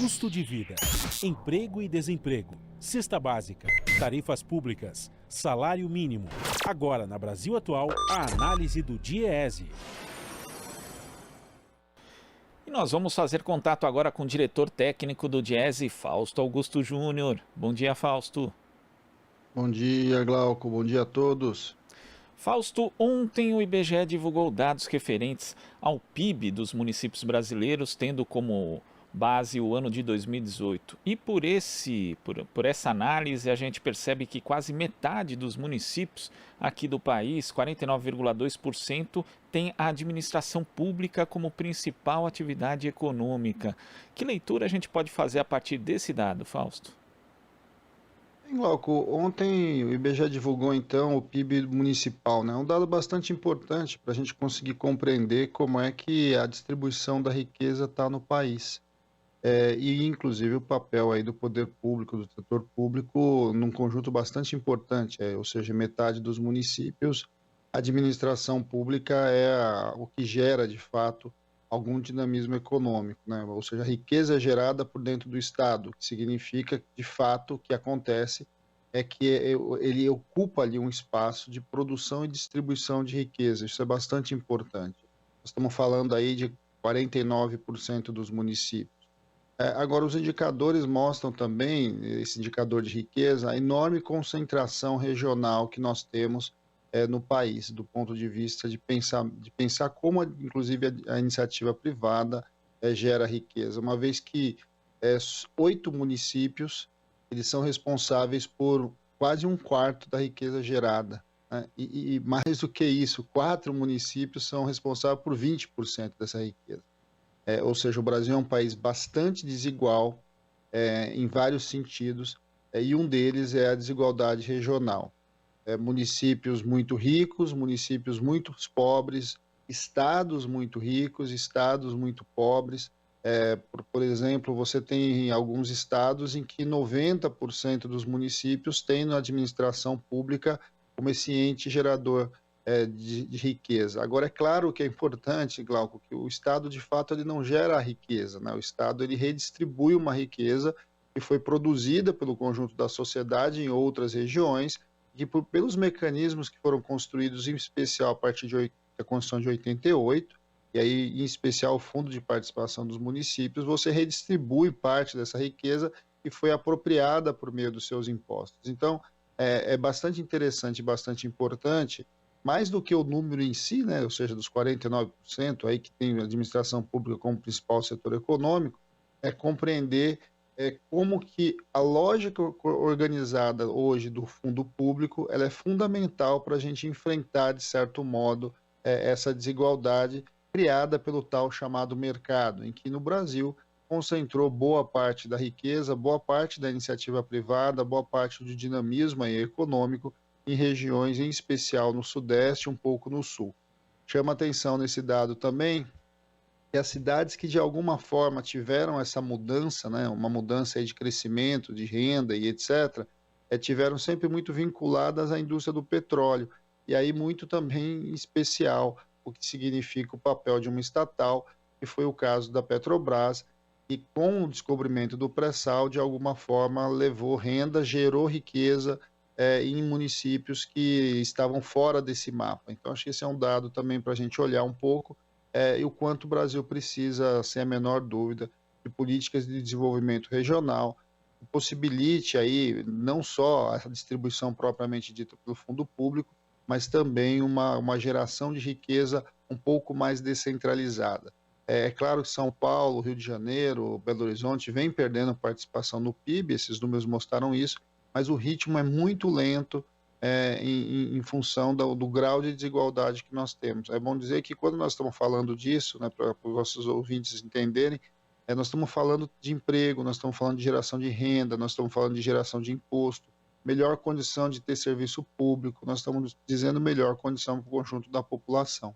custo de vida, emprego e desemprego, cesta básica, tarifas públicas, salário mínimo. Agora, na Brasil Atual, a análise do DIEESE. E nós vamos fazer contato agora com o diretor técnico do DIEESE, Fausto Augusto Júnior. Bom dia, Fausto. Bom dia, Glauco. Bom dia a todos. Fausto, ontem o IBGE divulgou dados referentes ao PIB dos municípios brasileiros, tendo como base o ano de 2018. E por essa análise, a gente percebe que quase metade dos municípios aqui do país, 49,2%, tem a administração pública como principal atividade econômica. Que leitura a gente pode fazer a partir desse dado, Fausto? Glauco, ontem o IBGE divulgou então o PIB municipal, né? Um dado bastante importante para a gente conseguir compreender como é que a distribuição da riqueza está no país. E inclusive o papel aí do poder público, do setor público, num conjunto bastante importante, ou seja, metade dos municípios, a administração pública o que gera de fato algum dinamismo econômico, né? Ou seja, a riqueza gerada por dentro do Estado, que significa, de fato, o que acontece é que ele ocupa ali um espaço de produção e distribuição de riqueza. Isso é bastante importante. Nós estamos falando aí de 49% dos municípios. Agora, os indicadores mostram também, esse indicador de riqueza, a enorme concentração regional que nós temos no país, do ponto de vista de pensar como, inclusive, a iniciativa privada gera riqueza, uma vez que 8 municípios, eles são responsáveis por quase um quarto da riqueza gerada, né? E mais do que isso, 4 municípios são responsáveis por 20% dessa riqueza. Ou seja, o Brasil é um país bastante desigual em vários sentidos, e um deles é a desigualdade regional. Municípios muito ricos, municípios muito pobres, estados muito ricos, estados muito pobres. Por exemplo, você tem alguns estados em que 90% dos municípios têm na administração pública como esse ente gerador de riqueza. Agora, é claro que é importante, Glauco, que o Estado, de fato, ele não gera a riqueza, né? O Estado, ele redistribui uma riqueza que foi produzida pelo conjunto da sociedade em outras regiões, e pelos mecanismos que foram construídos, em especial a partir da Constituição de 88, e aí, em especial, o Fundo de Participação dos Municípios, você redistribui parte dessa riqueza que foi apropriada por meio dos seus impostos. Então, é bastante interessante, bastante importante, mais do que o número em si, né, ou seja, dos 49% aí que tem a administração pública como principal setor econômico, é compreender como que a lógica organizada hoje do fundo público, ela é fundamental para a gente enfrentar, de certo modo, essa desigualdade criada pelo tal chamado mercado, em que no Brasil concentrou boa parte da riqueza, boa parte da iniciativa privada, boa parte do dinamismo aí econômico, em regiões, em especial no Sudeste, um pouco no Sul. Chama atenção nesse dado também que as cidades que de alguma forma tiveram essa mudança, né, uma mudança aí de crescimento, de renda e etc., tiveram sempre muito vinculadas à indústria do petróleo, e aí muito também em especial o que significa o papel de uma estatal, que foi o caso da Petrobras, e com o descobrimento do pré-sal, de alguma forma levou renda, gerou riqueza, em municípios que estavam fora desse mapa. Então, acho que esse é um dado também para a gente olhar um pouco e o quanto o Brasil precisa, sem a menor dúvida, de políticas de desenvolvimento regional, que possibilite aí não só a distribuição propriamente dita pelo fundo público, mas também uma geração de riqueza um pouco mais descentralizada. É claro que São Paulo, Rio de Janeiro, Belo Horizonte vem perdendo participação no PIB, esses números mostraram isso, mas o ritmo é muito lento em função do grau de desigualdade que nós temos. É bom dizer que quando nós estamos falando disso, né, para os nossos ouvintes entenderem, nós estamos falando de emprego, nós estamos falando de geração de renda, nós estamos falando de geração de imposto, melhor condição de ter serviço público, nós estamos dizendo melhor condição para o conjunto da população.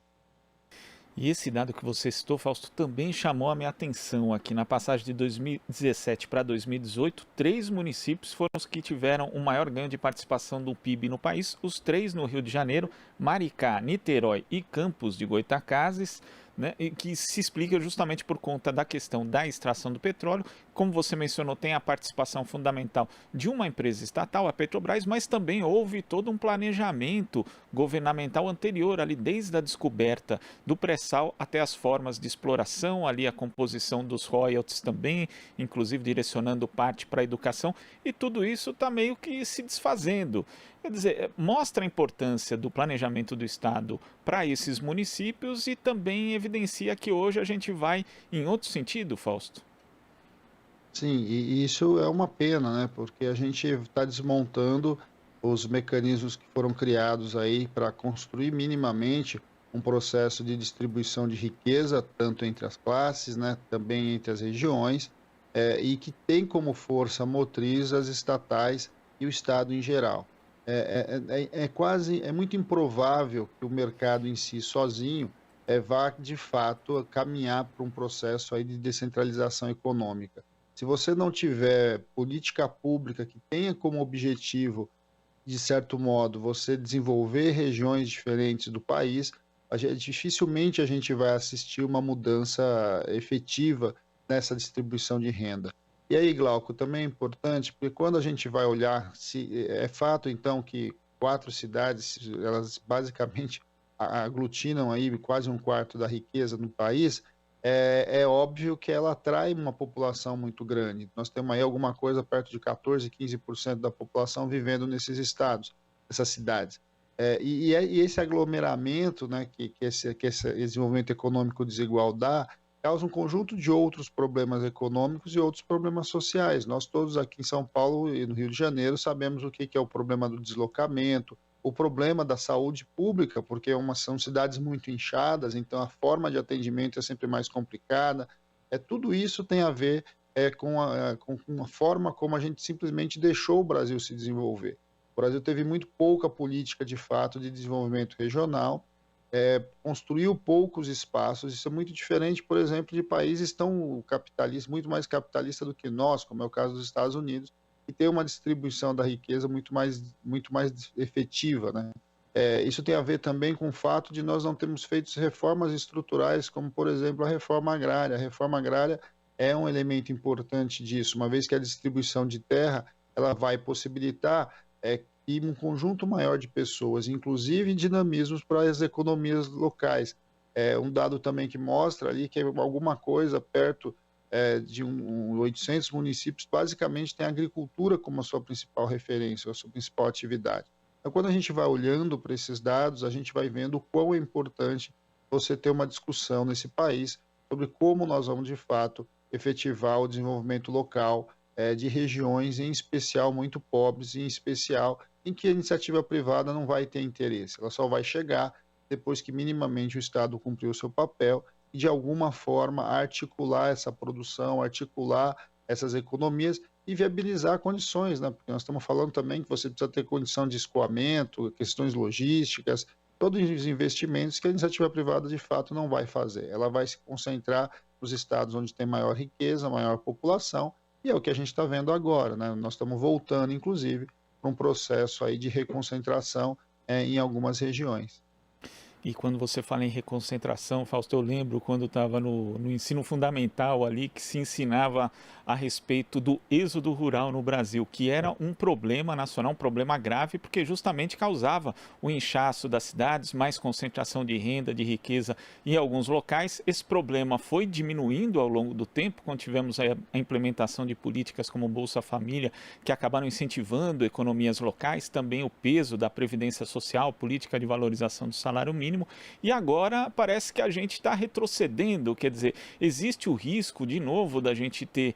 E esse dado que você citou, Fausto, também chamou a minha atenção aqui. Na passagem de 2017 para 2018, 3 municípios foram os que tiveram o maior ganho de participação do PIB no país. Os 3 no Rio de Janeiro, Maricá, Niterói e Campos de Goytacazes. né, e que se explica justamente por conta da questão da extração do petróleo. Como você mencionou, tem a participação fundamental de uma empresa estatal, a Petrobras, mas também houve todo um planejamento governamental anterior, ali desde a descoberta do pré-sal até as formas de exploração, ali a composição dos royalties também, inclusive direcionando parte para a educação, e tudo isso está meio que se desfazendo. Quer dizer, mostra a importância do planejamento do Estado para esses municípios e também evidencia que hoje a gente vai em outro sentido, Fausto. Sim, e isso é uma pena, né? Porque a gente está desmontando os mecanismos que foram criados aí para construir minimamente um processo de distribuição de riqueza, tanto entre as classes, né? Também entre as regiões, e que tem como força motriz as estatais e o Estado em geral. É muito improvável que o mercado em si sozinho vá de fato caminhar para um processo aí de descentralização econômica. Se você não tiver política pública que tenha como objetivo, de certo modo, você desenvolver regiões diferentes do país, dificilmente a gente vai assistir uma mudança efetiva nessa distribuição de renda. E aí, Glauco, também é importante, porque quando a gente vai olhar, se é fato então que 4 cidades, elas basicamente aglutinam aí quase um quarto da riqueza no país, é óbvio que ela atrai uma população muito grande. Nós temos aí alguma coisa perto de 14, 15% da população vivendo nesses estados, nessas cidades. E esse aglomeramento, né, que esse desenvolvimento econômico desigual dá, causa um conjunto de outros problemas econômicos e outros problemas sociais. Nós todos aqui em São Paulo e no Rio de Janeiro sabemos o que é o problema do deslocamento, o problema da saúde pública, porque são cidades muito inchadas, então a forma de atendimento é sempre mais complicada. Tudo isso tem a ver com a forma como a gente simplesmente deixou o Brasil se desenvolver. O Brasil teve muito pouca política, de fato, de desenvolvimento regional, construiu poucos espaços. Isso é muito diferente, por exemplo, de países tão capitalistas, muito mais capitalistas do que nós, como é o caso dos Estados Unidos, e tem uma distribuição da riqueza muito mais efetiva, né? Isso tem a ver também com o fato de nós não termos feito reformas estruturais, como, por exemplo, a reforma agrária. A reforma agrária é um elemento importante disso, uma vez que a distribuição de terra ela vai possibilitar e um conjunto maior de pessoas, inclusive dinamismos para as economias locais. Um dado também que mostra ali que alguma coisa perto de 800 municípios, basicamente tem a agricultura como a sua principal referência, a sua principal atividade. Então, quando a gente vai olhando para esses dados, a gente vai vendo o quão é importante você ter uma discussão nesse país sobre como nós vamos, de fato, efetivar o desenvolvimento local de regiões, em especial, muito pobres, em especial, em que a iniciativa privada não vai ter interesse. Ela só vai chegar depois que minimamente o Estado cumpriu o seu papel e, de alguma forma, articular essa produção, articular essas economias e viabilizar condições, né? Porque nós estamos falando também que você precisa ter condição de escoamento, questões logísticas, todos os investimentos que a iniciativa privada, de fato, não vai fazer. Ela vai se concentrar nos estados onde tem maior riqueza, maior população, e é o que a gente está vendo agora, né? Nós estamos voltando, inclusive, para um processo aí de reconcentração em algumas regiões. E quando você fala em reconcentração, Fausto, eu lembro quando estava no ensino fundamental ali, que se ensinava a respeito do êxodo rural no Brasil, que era um problema nacional, um problema grave, porque justamente causava o inchaço das cidades, mais concentração de renda, de riqueza em alguns locais. Esse problema foi diminuindo ao longo do tempo, quando tivemos a implementação de políticas como Bolsa Família, que acabaram incentivando economias locais, também o peso da Previdência Social, política de valorização do salário mínimo. E agora parece que a gente está retrocedendo, quer dizer, existe o risco de novo da gente ter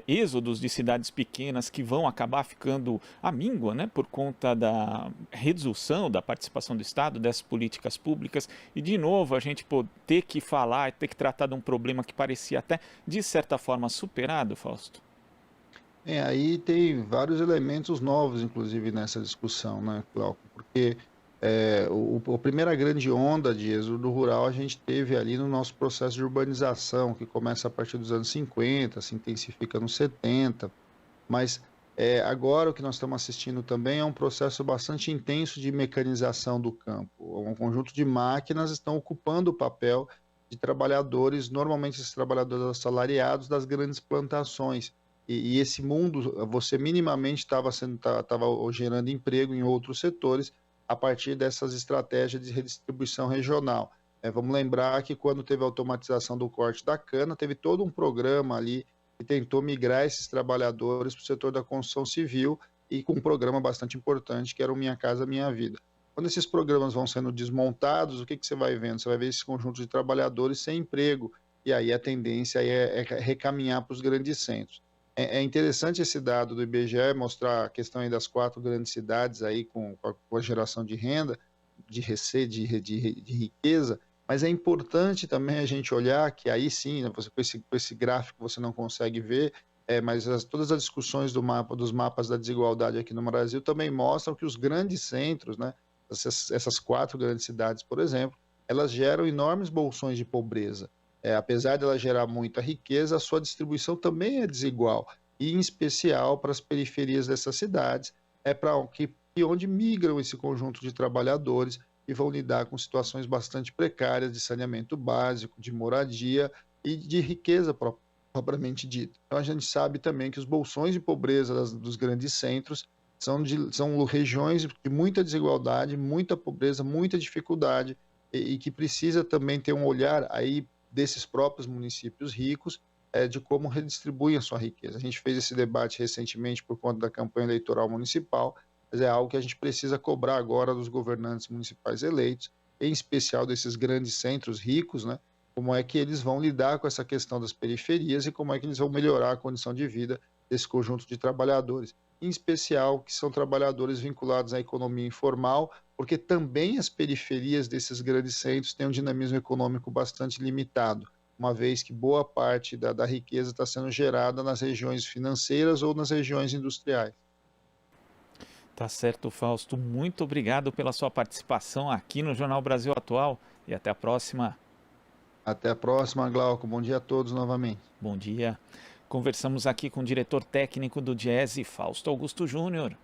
êxodos de cidades pequenas que vão acabar ficando à míngua, né, por conta da redução da participação do Estado, dessas políticas públicas, e de novo a gente ter que falar, ter que tratar de um problema que parecia até de certa forma superado, Fausto. Aí tem vários elementos novos, inclusive, nessa discussão, né, Glauco? Porque a primeira grande onda de êxodo rural a gente teve ali no nosso processo de urbanização, que começa a partir dos anos 50, se intensifica nos 70, mas agora o que nós estamos assistindo também é um processo bastante intenso de mecanização do campo. Um conjunto de máquinas estão ocupando o papel de trabalhadores, normalmente esses trabalhadores assalariados das grandes plantações. E esse mundo, você minimamente estava gerando emprego em outros setores a partir dessas estratégias de redistribuição regional. Vamos lembrar que quando teve a automatização do corte da cana, teve todo um programa ali que tentou migrar esses trabalhadores para o setor da construção civil e com um programa bastante importante que era o Minha Casa Minha Vida. Quando esses programas vão sendo desmontados, o que você vai vendo? Você vai ver esse conjunto de trabalhadores sem emprego, e aí a tendência é recaminhar para os grandes centros. É interessante esse dado do IBGE mostrar a questão aí das 4 grandes cidades aí com a geração de renda, de receita, de riqueza, mas é importante também a gente olhar que aí sim, né, com esse gráfico você não consegue ver, mas todas as discussões dos mapas da desigualdade aqui no Brasil também mostram que os grandes centros, né, essas 4 grandes cidades, por exemplo, elas geram enormes bolsões de pobreza. Apesar de ela gerar muita riqueza, a sua distribuição também é desigual, e em especial para as periferias dessas cidades, para onde migram esse conjunto de trabalhadores e vão lidar com situações bastante precárias de saneamento básico, de moradia e de riqueza propriamente dita. Então a gente sabe também que os bolsões de pobreza dos grandes centros são regiões de muita desigualdade, muita pobreza, muita dificuldade e que precisa também ter um olhar aí desses próprios municípios ricos de como redistribuem a sua riqueza. A gente fez esse debate recentemente por conta da campanha eleitoral municipal, mas é algo que a gente precisa cobrar agora dos governantes municipais eleitos, em especial desses grandes centros ricos, né? Como é que eles vão lidar com essa questão das periferias e como é que eles vão melhorar a condição de vida desse conjunto de trabalhadores, em especial que são trabalhadores vinculados à economia informal, porque também as periferias desses grandes centros têm um dinamismo econômico bastante limitado, uma vez que boa parte da riqueza está sendo gerada nas regiões financeiras ou nas regiões industriais. Tá certo, Fausto. Muito obrigado pela sua participação aqui no Jornal Brasil Atual e até a próxima. Até a próxima, Glauco. Bom dia a todos novamente. Bom dia. Conversamos aqui com o diretor técnico do Diese, Fausto Augusto Júnior.